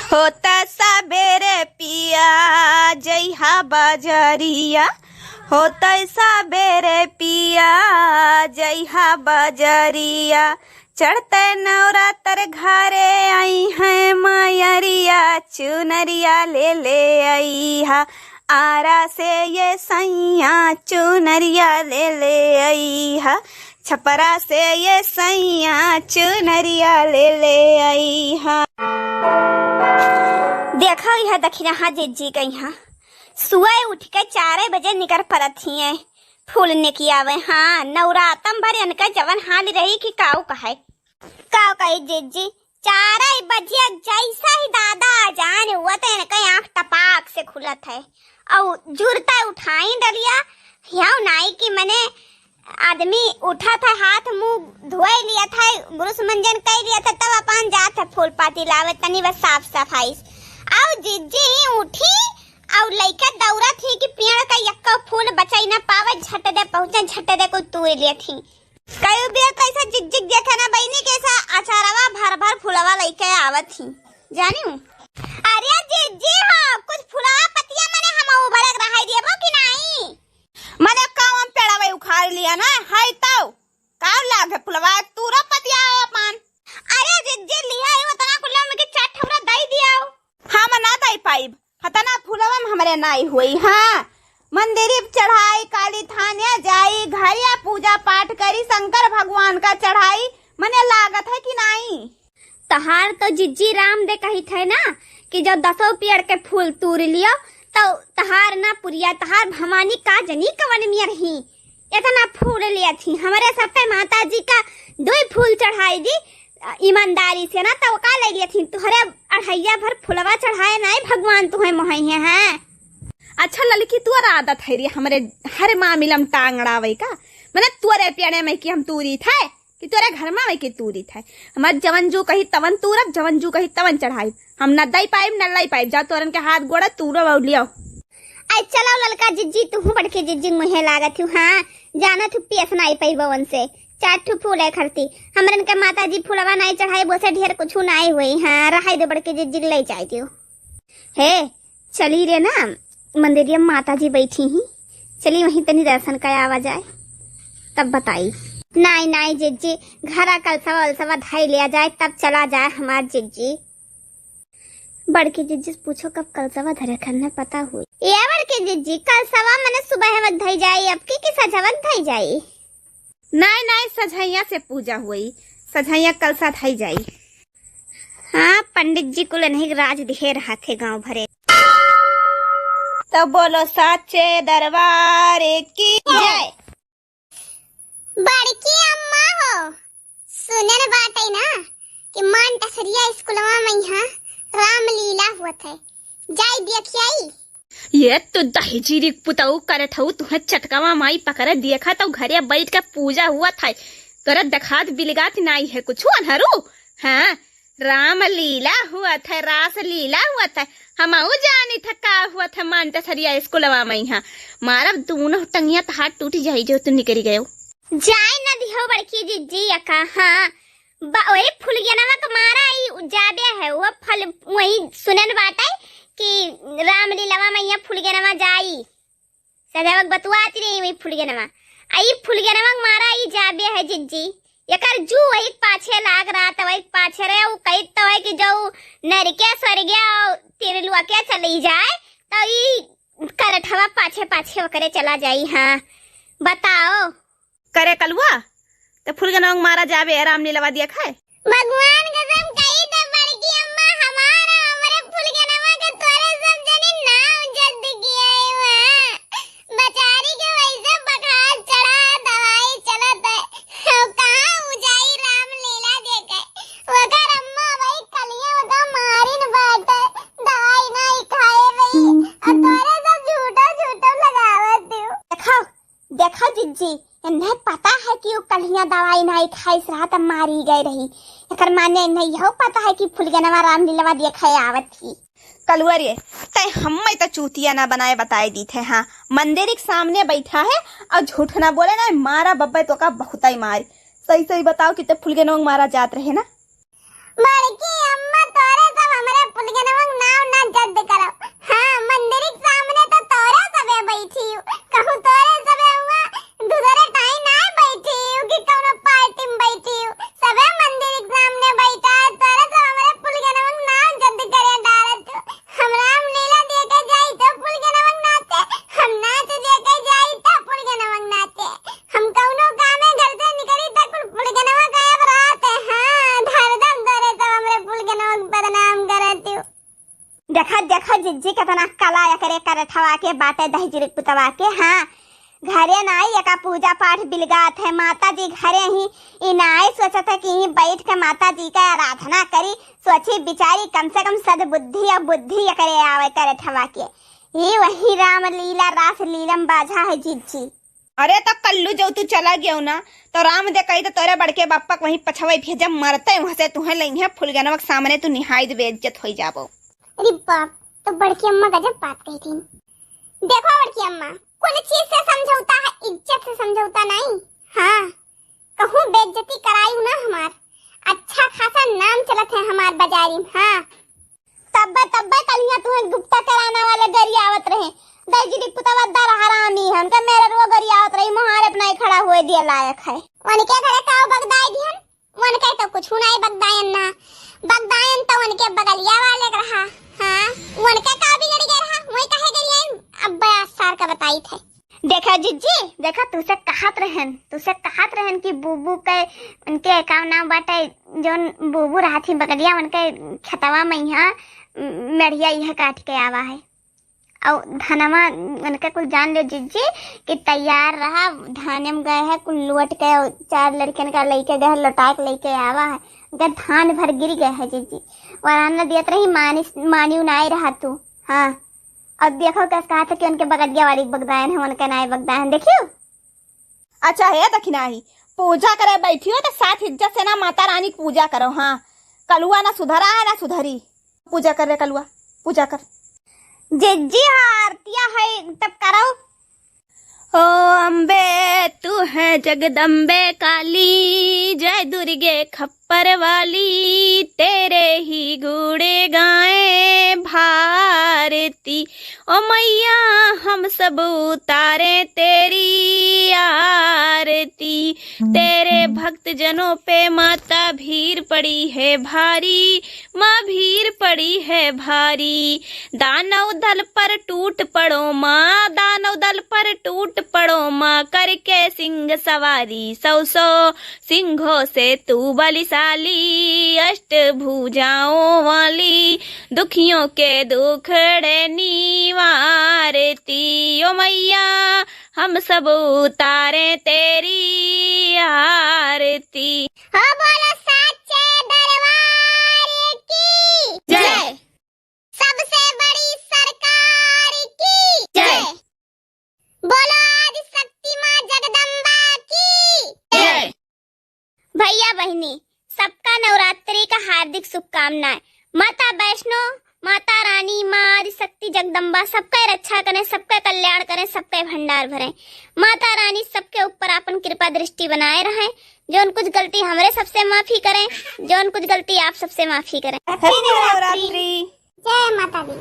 होता सबेरे पिया जइहा बजरिया, होता सबेरे पिया जइहा बजरिया, चढ़ते नवरात्र घरे आई है मयरिया, चुनरिया ले ले आई हा, आरा से ये सैया चुनरिया ले ले आई हा, छपरा से ये सैया चुनरिया ले ले आई हा। देखा यह दखिना हाँ जीजी का यहाँ सुबह उठ के 4 बजे निकल पड़त ही फूल ने किया वे। हाँ नवरातम भर इनका जवन हाल रही कि काऊ कहे जीजी 4 बजे जैसा ही दादा जान हुआ तो इनका आँख टपाक से खुलत है और जुरता उठाई डलिया यहाँ नाई की मने आदमी उठा था हाथ मुंह धोए लिया था ब्रुश मंजन कर लिया था तब अपन जात है फूल पाती लावे तनी बस साफ सफाई और जीजी उठी और लइका दौड़ा थी कि पेड़ का यक्का फूल बचाई ना पावे झट दे पहुंचे झट दे कोई तोड़ लिया थी कई बेर कैसा जिग देखा ना बहनी कैसा अचारवा भर भर फुलवा लइका आवत थी जानी हूं। अरे जीजी हां कुछ फुलवा पतिया मने हम उभरक रहाई देबो कि नहीं मने काम पेड़ावे उखाड़ लिया ना हाय ताऊ का लागे फुलवा तूरा पतिया अपन। अरे जीजी लिया है उतना कुल्ला में के चाट ठौरा दई दियाओ हम ना दई पाइब हतना फुलवा में हमरे नाई हुई। हां मंदिर चढ़ाई काली थानिया जाई घरिया पूजा पाठ करी शंकर भगवान का चढ़ाई मने लागत है कि नहीं। तहार तो जिज्जी राम दे कही थे ना कि जो 10 पेड़ के फूल तोड़ लियो तो तहार ना पुरिया तहार भवानी का जनी कवन में रही इतना फूल लिया थी हमारे सबके माता जी का 2 फूल चढ़ाई दी ईमानदारी से ना तो का ले लिया थी तुहरे 2.5 भर फुलवा चढ़ाए नहीं भगवान तुम्हें मोहई है। अच्छा लड़की तुअर आदत है रे हमरे हर मामिलम टांगड़ावे का मैंने तुअरे पेड़े में कि हम तूरी थे कि तोरे घर में के तूरी थे हमार जवन जो कही तवन तूरब जवन जो कही तवन चढ़ाई हम न दई पाइब न लाई पाइब जा तोरन के हाथ गोड़ा तूरो लियो। आई चलाओ ललका जिज्जी तू बड़के जिज्जी मुहे लागत हूं। हां जाना तू पेस नहीं पाई बवन से 4 फूल है खरती हमरन के माता जी फूलवा नहीं चढ़ाई बोसे ढेर कुछ नहीं हुई। हां रहाई दे बड़के जिज्जी ले जाती हो हे चली रे ना मंदिरिया माता जी बैठी ही चली वहीं तनी दर्शन कर आवा जाए तब बताई। नहीं नहीं जिज्जी घरा कलसवा अलसवा धाई लिया जाए तब चला जाए हमार जिज्जी। बड़की जिज्जी पूछो कब कलसवा धरे करने पता हुई ये बड़की जिज्जी कलसवा मैंने सुबह मत धाई जाए अब की सजावट धाई जाए। नहीं नहीं सझैया से पूजा हुई सझैया कलसा धाई जाई। हाँ पंडित जी को नहीं राज दिखे रहा थे गांव भरे तो बोलो साचे दरबार की जय। बड़की अम्मा हो सुने न बात है ना कि मान टसरिया स्कूलवा में यहाँ रामलीला हुआ था जाई देखियाई ये तो दहेजीरी पुताऊ करत हूँ तुम्हें चटकावा माई पकड़ देखा तो घरे बैठ के पूजा हुआ था तोरा दखात बिलगात नहीं है कुछ अनहरू। हाँ रामलीला हुआ था रास लीला हुआ था हम जानी था का हुआ था मान टसरिया स्कूलवा में यहाँ मारा दोनों टंगिया तो हाथ टूट जाई जो तू निकली गयो जाए न दिहो बड़की जिज्जी अका। हाँ वही फूल गया ना तुम्हारा ही जादे है वो फल वही सुनन बात है कि रामलीला में यहाँ फूल गया ना जाई सजावक बतुआती रही वही फूल गया ना आई फूल गया ना मारा ही जादे है जिज्जी यकर जू वही पाछे लाग रहा था वही पाछे रहे वो कही तो है कि जो नरके स्वर्गया तिरलुआ के चली जाए तो ये करठवा पाछे पाछे वकरे चला जाई। हाँ बताओ करे कलुआ तो फूल के नंग मारा जावे रामलीला दिया खाए भगवान कसम कही तो बड़की अम्मा हमारा हमरे फूल के नवा के तोरे सब जने नाम जद किया है बेचारी के वैसे बुखार चढ़ा दवाई चलत है कहां ऊंचाई रामलीला देखे वकर अम्मा भाई कलिया तो मारिन बात दवाई नहीं खाए भाई और तोरे सब झूठा झूठा लगावत दो। देखो देखो जिज्जी इन्हें पता है कि वो कलिया दवाई नहीं खाई रहा तब मारी गई रही एकर माने नहीं यहो पता है कि फुलगनवा रामलीला देखे आवत थी कलुआ रे तय हम तो चूतिया ना बनाए बताए दी थे। हाँ मंदिर के सामने बैठा है और झूठ ना बोले ना मारा बब्बे तो का बहुत ही मार सही सही बताओ कि तो फुलगनवा मारा जात रहे ना बड़की अम्मा तोरे सब हमारे फुलगनवा देखा देखा जिज्जी कितना कला करे करठवा के बाटे दही पुतवा के। हाँ घरे नाई का पूजा पाठ बिलगात है, माता जी घरे ही इनाई सोचत है कि ही बैठ के माता जी का आराधना करी। सोची बिचारी कम से कम सद्बुद्धि या बुद्धि करे आवे करठवा के। ये वही राम लीला रास लीलम बाजा है जिज्जी। अरे तो कल्लू जो तू चला गया ना तो राम दे कही तो तोरे बड़के बापा वहीं पछवाई भेजा मरते वहां से तुम्हें लई है फुलगनवा के सामने तू निहाई बेइज्जत हो जाबो। अरे बाप, तो बड़की अम्मा गजब बात कही थी। देखो बड़की अम्मा, कोई चीज से समझौता है, इज्जत से समझौता नहीं। हाँ कहूँ बेइज्जती कराई ना हमार, अच्छा खासा नाम चलत है हमार बाजारी में। हाँ तब्बे कलिया तुम्हें गुप्ता कराना वाले गरियावत रहे दही पुतवा दर हरामी है उनका मेरे रो गरियावत रही मुहारे अपना ही खड़ा हुए दिया लायक है। उनके घरे का बगदाई दिहन, उनके तो कुछ नहीं बगदायन ना, बगदायन तो उनके बगलिया वाले का रहा। हाँ उनके का भी लड़ी गया रहा, वही कहे गरियान अब बया सार का बताई थे। देखा जिज्जी, देखा तुसे कहत रहन कि बूबू के उनके का नाम बाटे जोन बूबू रहा थी बगलिया उनके खतवा में यहाँ मेढ़िया यह काट के आवा है। और धनमा उनका कुल जान लो जिज्जी कि तैयार रहा, धाने में गए है कुल लौट के 4 लड़कियन का लेके गए लौटा के लेके आवा है। उनका धान भर गिर गया है जिज्जी, वराना दियत रही मानी उनाई रहा तू। हाँ अब देखो कैसे कहा था कि उनके बगदिया वाली बगदायन है, उनके नाई बगदायन देखियो। अच्छा है दखिनाही पूजा करे बैठी हो तो साथ इज्जत से ना माता रानी की पूजा करो। हाँ कलुआ ना सुधरा है ना सुधरी, पूजा कर रे कलुआ पूजा कर। जिज्जी आरतिया है तब करो। ओ अम्बे तू है जगदम्बे काली, जय दुर्गे खप्पर वाली, तेरे ही गुड़े गाए भारती। ओ मैया हम सब उतारे तेरी आरती, तेरे भक्त जनों पे माता भीड़ पड़ी है भारी, माँ भीड़ पड़ी है भारी। दानव दल पर टूट पड़ो माँ, दानव दल पर टूट पड़ो माँ, करके सिंह सवारी 100 सिंहों से तू बलिशाली, अष्ट भुजाओं वाली, दुखियों के दुखड़े निवारती। ओ मैया हम सब उतारे तेरी आरती। हाँ बोलो सच्चे दरबार की जय, सबसे बड़ी सरकार की जय, बोलो आदि शक्ति माँ जगदम्बा की जय। भैया बहनी सबका नवरात्रि का हार्दिक शुभकामनाएं। माता वैष्णो माता रानी माँ आदि शक्ति जगदम्बा सबका रक्षा करें, सबका कल्याण करें, सबका भंडार भरें। माता रानी सबके ऊपर अपन कृपा दृष्टि बनाए रहें। जो कुछ गलती हमरे सबसे माफी करें, जो कुछ गलती आप सबसे माफी करें। नवरात्रि जय माता दी।